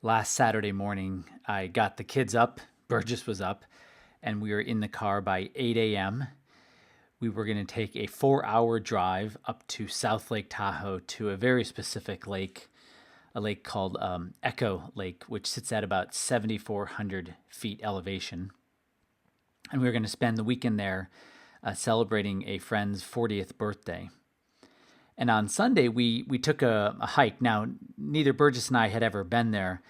Last Saturday morning, I got the kids up. Burgess was up, and we were in the car by 8 a.m. We were going to take a 4-hour drive up to South Lake Tahoe to a very specific lake, a lake called Echo Lake, which sits at about 7,400 feet elevation. And we were going to spend the weekend there celebrating a friend's 40th birthday. And on Sunday, we took a hike. Now, neither Burgess and I had ever been there.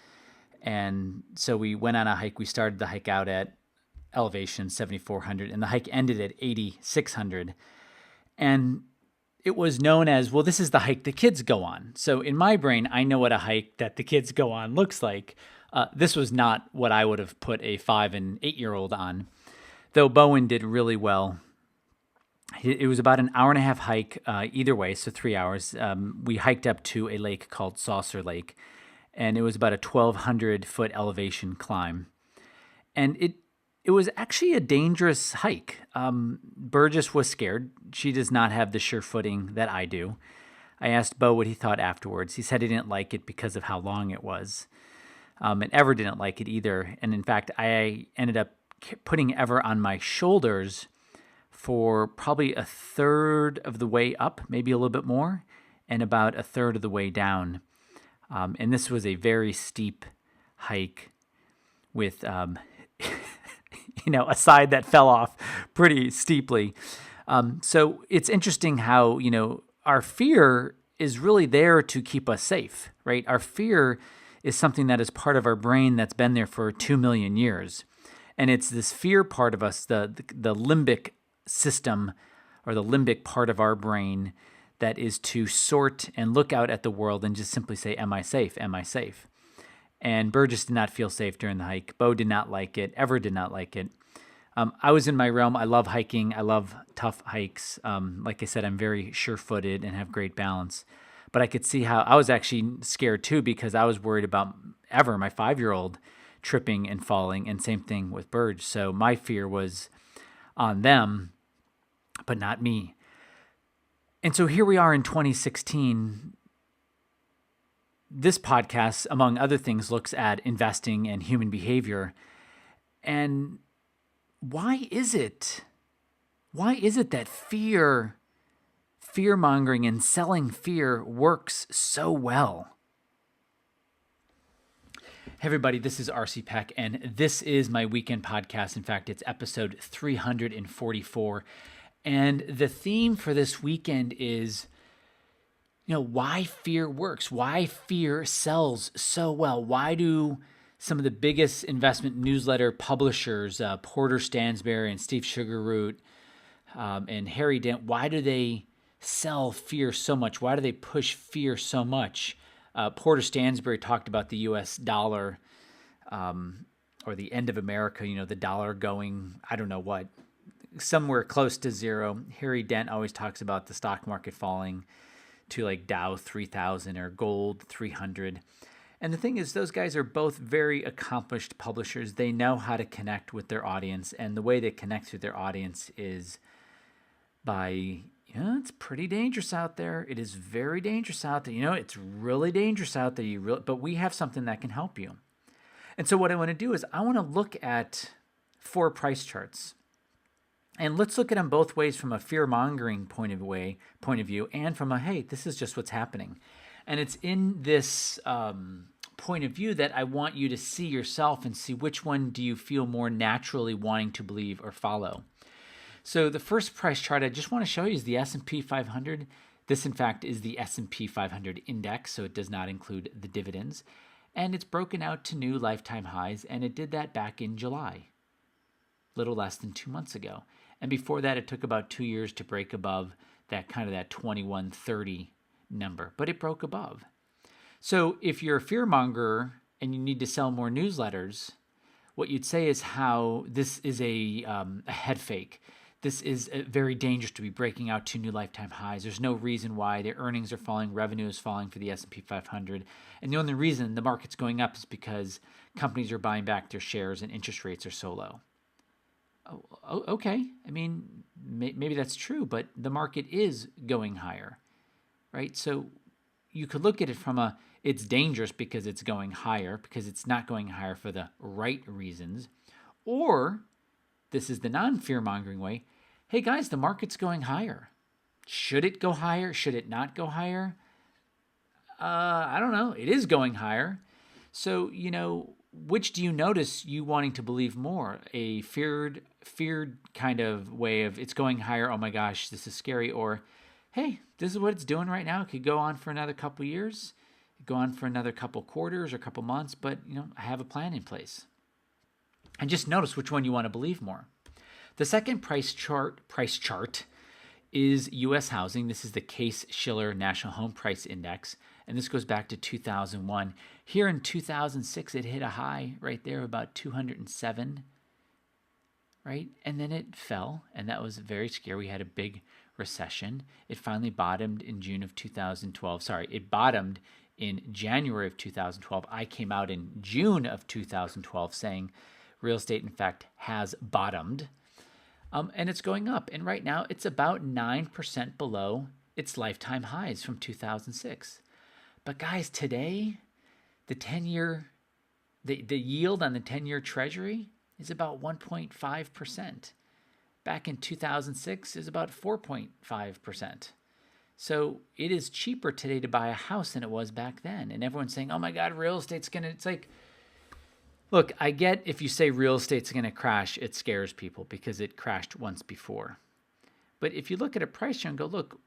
And so we went on a hike. We started the hike out at elevation 7,400, and the hike ended at 8,600. And it was known as, well, this is the hike the kids go on. So in my brain, I know what a hike that the kids go on looks like. This was not what I would have put a 5 and 8-year-old on, though Bowen did really well. It was about an hour and a half hike either way, so 3 hours. We hiked up to a lake called Saucer Lake, and it was about a 1,200-foot elevation climb. And it was actually a dangerous hike. Burgess was scared. She does not have the sure footing that I do. I asked Bo what he thought afterwards. He said he didn't like it because of how long it was. And Ever didn't like it either. And in fact, I ended up putting Ever on my shoulders for probably a third of the way up, maybe a little bit more, and about a third of the way down. And this was a very steep hike with, a side that fell off pretty steeply. So it's interesting how, our fear is really there to keep us safe, right? Our fear is something that is part of our brain that's been there for 2 million years. And it's this fear part of us, the limbic system, or the limbic part of our brain, that is to sort and look out at the world and just simply say, am I safe? Am I safe? And Burgess did not feel safe during the hike. Bo did not like it. Ever did not like it. I was in my realm. I love hiking. I love tough hikes. Like I said, I'm very sure-footed and have great balance. But I could see how I was actually scared too, because I was worried about Ever, my 5-year-old, tripping and falling, and same thing with Burge. So my fear was on them, but not me. And so here we are in 2016. This podcast, among other things, looks at investing and human behavior. And why is it that fear-mongering and selling fear works so well? Hey everybody, this is RC Peck, and this is my weekend podcast. In fact, it's episode 344. And the theme for this weekend is, why fear works, why fear sells so well. Why do some of the biggest investment newsletter publishers, Porter Stansberry and Steve Sugarroot and Harry Dent, why do they sell fear so much? Why do they push fear so much? Porter Stansberry talked about the U.S. dollar or the end of America, the dollar going, I don't know what, somewhere close to zero. Harry Dent always talks about the stock market falling to like Dow 3000 or gold 300. And the thing is, those guys are both very accomplished publishers. They know how to connect with their audience. And the way they connect with their audience is by, it's pretty dangerous out there. It is very dangerous out there. It's really dangerous out there. But we have something that can help you. And so what I want to do is I want to look at 4 price charts. And let's look at them both ways, from a fear-mongering point of view, and from a, hey, this is just what's happening. And it's in this point of view that I want you to see yourself and see which one do you feel more naturally wanting to believe or follow. So the first price chart I just want to show you is the S&P 500. This, in fact, is the S&P 500 index, so it does not include the dividends. And it's broken out to new lifetime highs, and it did that back in July, little less than 2 months ago. And before that, it took about 2 years to break above that 2130 number, but it broke above. So if you're a fearmonger and you need to sell more newsletters, what you'd say is how this is a head fake. This is very dangerous to be breaking out to new lifetime highs. There's no reason why their earnings are falling, revenue is falling for the S&P 500. And the only reason the market's going up is because companies are buying back their shares and interest rates are so low. Oh, okay. I mean, maybe that's true, but the market is going higher, right? So you could look at it from it's dangerous because it's going higher, because it's not going higher for the right reasons. Or this is the non-fear mongering way. Hey guys, the market's going higher. Should it go higher? Should it not go higher? I don't know. It is going higher. So, which do you notice you wanting to believe more? A feared kind of way of it's going higher, oh my gosh, this is scary, or hey, this is what it's doing right now. It could go on for another couple years, go on for another couple quarters or couple months, but I have a plan in place. And just notice which one you want to believe more. The second price chart is U.S. housing. This is the Case-Shiller National Home Price Index, and this goes back to 2001. Here in 2006, it hit a high right there of about 207, right? And then it fell, and that was very scary. We had a big recession. It finally bottomed in June of 2012. Sorry, it bottomed in January of 2012. I came out in June of 2012 saying real estate, in fact, has bottomed. And it's going up. And right now, it's about 9% below its lifetime highs from 2006. But guys, today, the yield on the 10-year Treasury is about 1.5%. Back in 2006, is about 4.5%. So it is cheaper today to buy a house than it was back then. And everyone's saying, oh my God, real estate's it's like, look, I get if you say real estate's going to crash, it scares people because it crashed once before. But if you look at a price chart and go, look,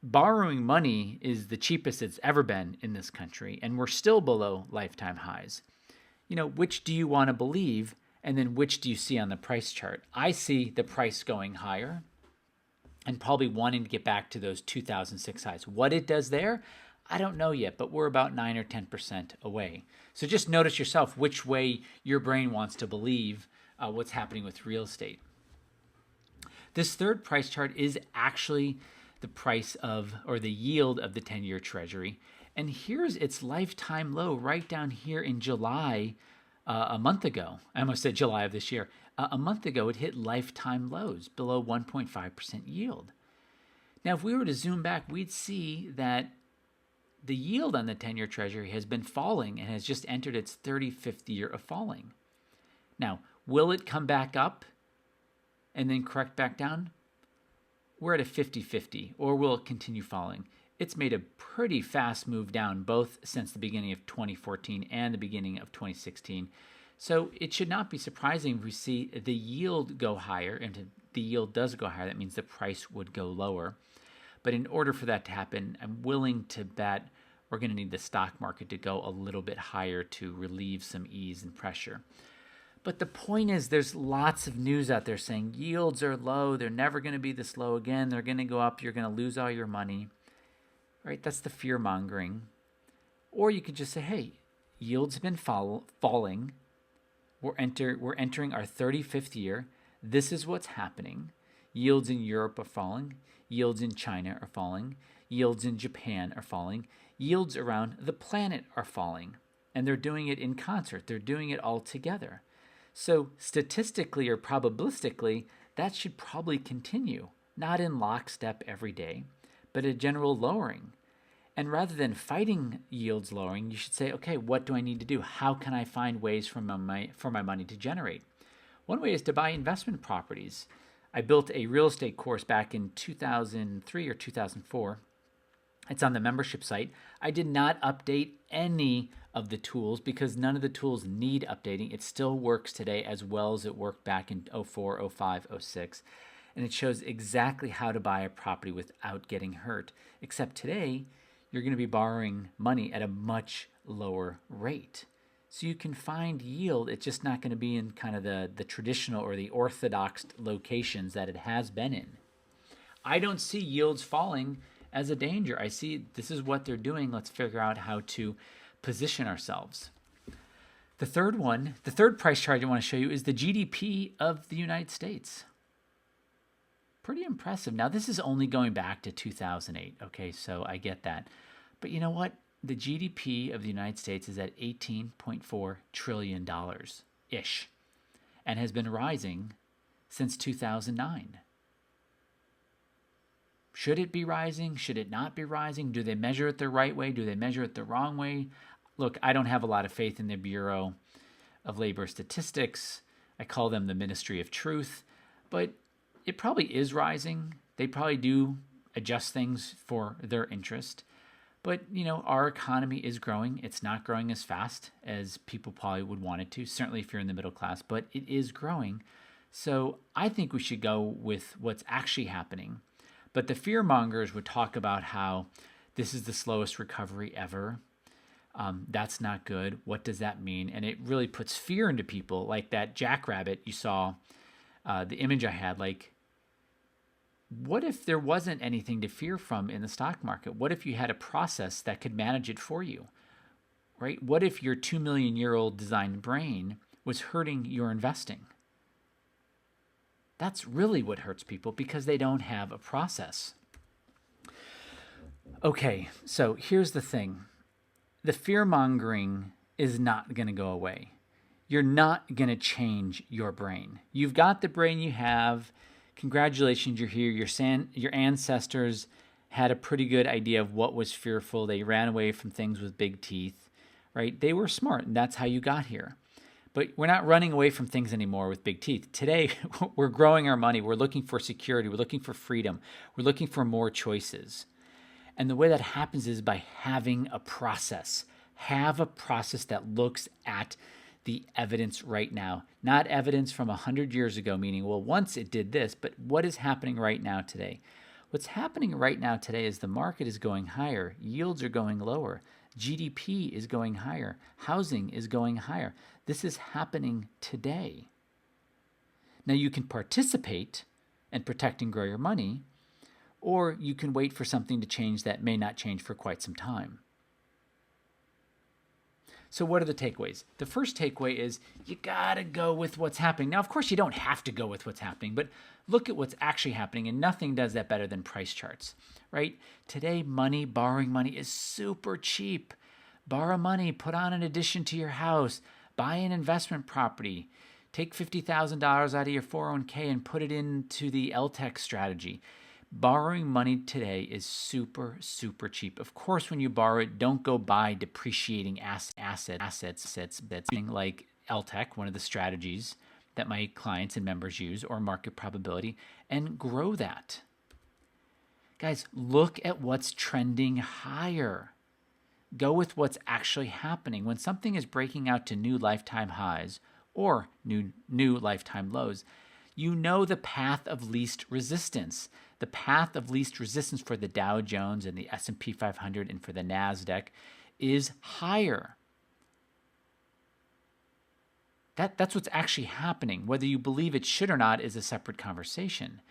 borrowing money is the cheapest it's ever been in this country, and we're still below lifetime highs. Which do you want to believe, and then which do you see on the price chart? I see the price going higher and probably wanting to get back to those 2006 highs. What it does there, I don't know yet, but we're about 9 or 10% away. So just notice yourself which way your brain wants to believe what's happening with real estate. This third price chart is actually the price of, or the yield of the 10-year Treasury. And here's its lifetime low right down here in July, a month ago. I almost said July of this year. A month ago, it hit lifetime lows below 1.5% yield. Now, if we were to zoom back, we'd see that the yield on the 10-year Treasury has been falling and has just entered its 35th year of falling. Now, will it come back up and then correct back down? We're at a 50-50, or will it continue falling? It's made a pretty fast move down, both since the beginning of 2014 and the beginning of 2016. So it should not be surprising if we see the yield go higher, and if the yield does go higher, that means the price would go lower. But in order for that to happen, I'm willing to bet we're going to need the stock market to go a little bit higher to relieve some ease and pressure. But the point is, there's lots of news out there saying yields are low. They're never going to be this low again. They're going to go up. You're going to lose all your money. Right? That's the fear mongering. Or you could just say, hey, yields have been falling. We're entering our 35th year. This is what's happening. Yields in Europe are falling. Yields in China are falling. Yields in Japan are falling. Yields around the planet are falling. And they're doing it in concert. They're doing it all together. So statistically or probabilistically, that should probably continue, not in lockstep every day, but a general lowering. And rather than fighting yields lowering, you should say, okay, what do I need to do? How can I find ways for my money to generate? One way is to buy investment properties. I built a real estate course back in 2003 or 2004. It's on the membership site. I did not update any of the tools because none of the tools need updating. It still works today as well as it worked back in 04, 05, 06. And it shows exactly how to buy a property without getting hurt. Except today, you're going to be borrowing money at a much lower rate. So you can find yield. It's just not going to be in kind of the traditional or the orthodox locations that it has been in. I don't see yields falling as a danger. I see this is what they're doing. Let's figure out how to position ourselves. The third price chart I want to show you is the GDP of the United States. Pretty impressive. Now, this is only going back to 2008. Okay, so I get that. But you know what? The GDP of the United States is at $18.4 trillion-ish and has been rising since 2009. Should it be rising? Should it not be rising? Do they measure it the right way? Do they measure it the wrong way? Look, I don't have a lot of faith in the Bureau of Labor Statistics. I call them the Ministry of Truth, but it probably is rising. They probably do adjust things for their interest. But, our economy is growing. It's not growing as fast as people probably would want it to, certainly if you're in the middle class, but it is growing. So I think we should go with what's actually happening. But the fear mongers would talk about how this is the slowest recovery ever. That's not good. What does that mean? And it really puts fear into people, like that jackrabbit you saw, the image I had. Like, what if there wasn't anything to fear from in the stock market? What if you had a process that could manage it for you, right? What if your 2 million year old designed brain was hurting your investing? That's really what hurts people because they don't have a process. Okay, so here's the thing. The fear-mongering is not going to go away. You're not going to change your brain. You've got the brain you have. Congratulations, you're here. Your ancestors had a pretty good idea of what was fearful. They ran away from things with big teeth, right? They were smart, and that's how you got here. But we're not running away from things anymore with big teeth. Today, we're growing our money. We're looking for security. We're looking for freedom. We're looking for more choices. And the way that happens is by having a process. Have a process that looks at the evidence right now. Not evidence from 100 years ago, meaning, well, once it did this, but what is happening right now today? What's happening right now today is the market is going higher. Yields are going lower. GDP is going higher. Housing is going higher. This is happening today. Now you can participate and protect and grow your money, or you can wait for something to change that may not change for quite some time. So what are the takeaways? The first takeaway is you gotta go with what's happening. Now, of course, you don't have to go with what's happening, but look at what's actually happening, and nothing does that better than price charts, right? Today, borrowing money is super cheap. Borrow money, put on an addition to your house, buy an investment property, take $50,000 out of your 401k and put it into the LTEC strategy. Borrowing money today is super, super cheap. Of course, when you borrow it, don't go buy depreciating assets that's like LTEC, one of the strategies that my clients and members use, or market probability, and grow that. Guys, look at what's trending higher. Go with what's actually happening. When something is breaking out to new lifetime highs or new lifetime lows, you know the path of least resistance. The path of least resistance for the Dow Jones and the S&P 500 and for the NASDAQ is higher. That's what's actually happening. Whether you believe it should or not is a separate conversation.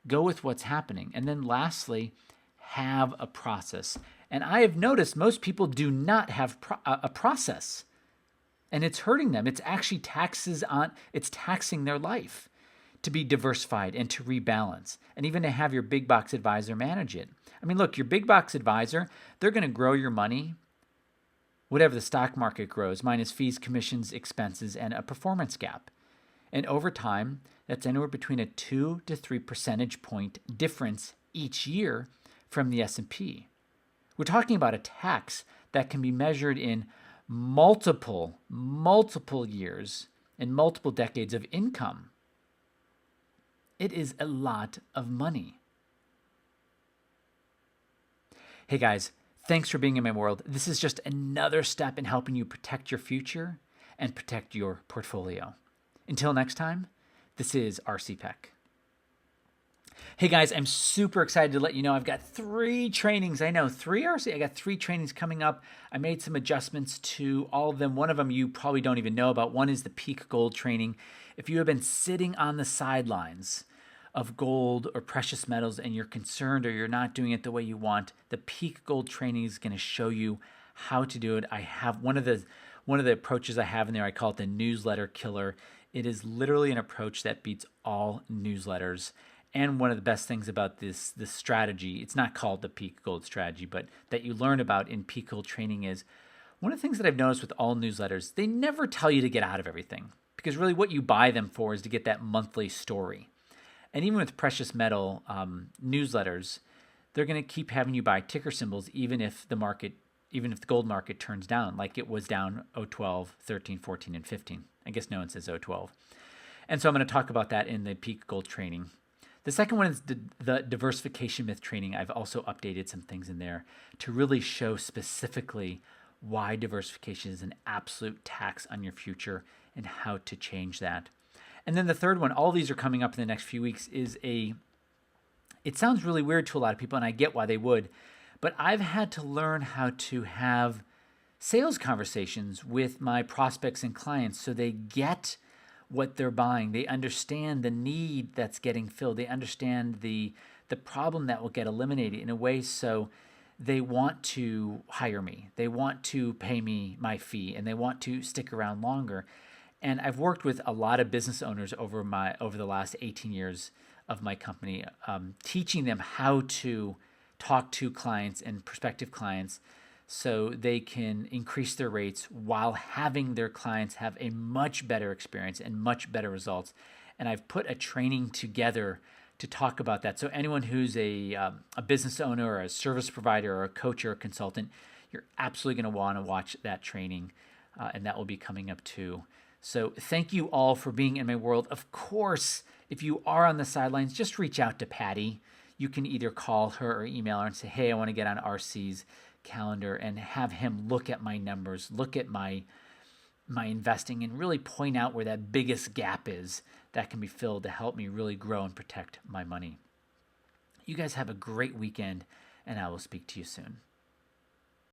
Go with what's happening. And then lastly, have a process. And I have noticed most people do not have a process. And it's hurting them. It's actually taxing their life to be diversified and to rebalance, and even to have your big box advisor manage it. I mean, look, your big box advisor, they're going to grow your money, whatever the stock market grows, minus fees, commissions, expenses, and a performance gap. And over time, that's anywhere between a 2 to 3 percentage point difference each year from the S&P. We're talking about a tax that can be measured in multiple years and multiple decades of income. It is a lot of money. Hey guys, thanks for being in my world. This is just another step in helping you protect your future and protect your portfolio. Until next time, this is RC Peck. Hey guys, I'm super excited to let you know I've got 3 trainings. I know, 3 RC. I got 3 trainings coming up. I made some adjustments to all of them. One of them you probably don't even know about. One is the Peak Gold training. If you have been sitting on the sidelines of gold or precious metals and you're concerned or you're not doing it the way you want, the Peak Gold training is going to show you how to do it. I have one of the approaches I have in there. I call it the newsletter killer. It is literally an approach that beats all newsletters. And one of the best things about this strategy, it's not called the Peak Gold strategy, but that you learn about in Peak Gold training is one of the things that I've noticed with all newsletters, they never tell you to get out of everything, because really what you buy them for is to get that monthly story. And even with precious metal newsletters, they're going to keep having you buy ticker symbols even if the gold market turns down, like it was down 012, 13, 14, and 15. I guess no one says 012. And so I'm going to talk about that in the Peak Gold training. The second one is the diversification myth training. I've also updated some things in there to really show specifically why diversification is an absolute tax on your future and how to change that. And then the third one, all these are coming up in the next few weeks, it sounds really weird to a lot of people, and I get why they would, but I've had to learn how to have sales conversations with my prospects and clients so they get what they're buying. They understand the need that's getting filled. They understand the problem that will get eliminated in a way so they want to hire me. They want to pay me my fee, and they want to stick around longer. And I've worked with a lot of business owners over the last 18 years of my company, teaching them how to talk to clients and prospective clients so they can increase their rates while having their clients have a much better experience and much better results. And I've put a training together to talk about that. So anyone who's a business owner or a service provider or a coach or a consultant, you're absolutely going to want to watch that training, and that will be coming up too. So thank you all for being in my world. Of course, if you are on the sidelines, just reach out to Patty. You can either call her or email her and say, hey, I want to get on RC's calendar, and have him look at my numbers, look at my investing, and really point out where that biggest gap is that can be filled to help me really grow and protect my money. You guys have a great weekend, and I will speak to you soon.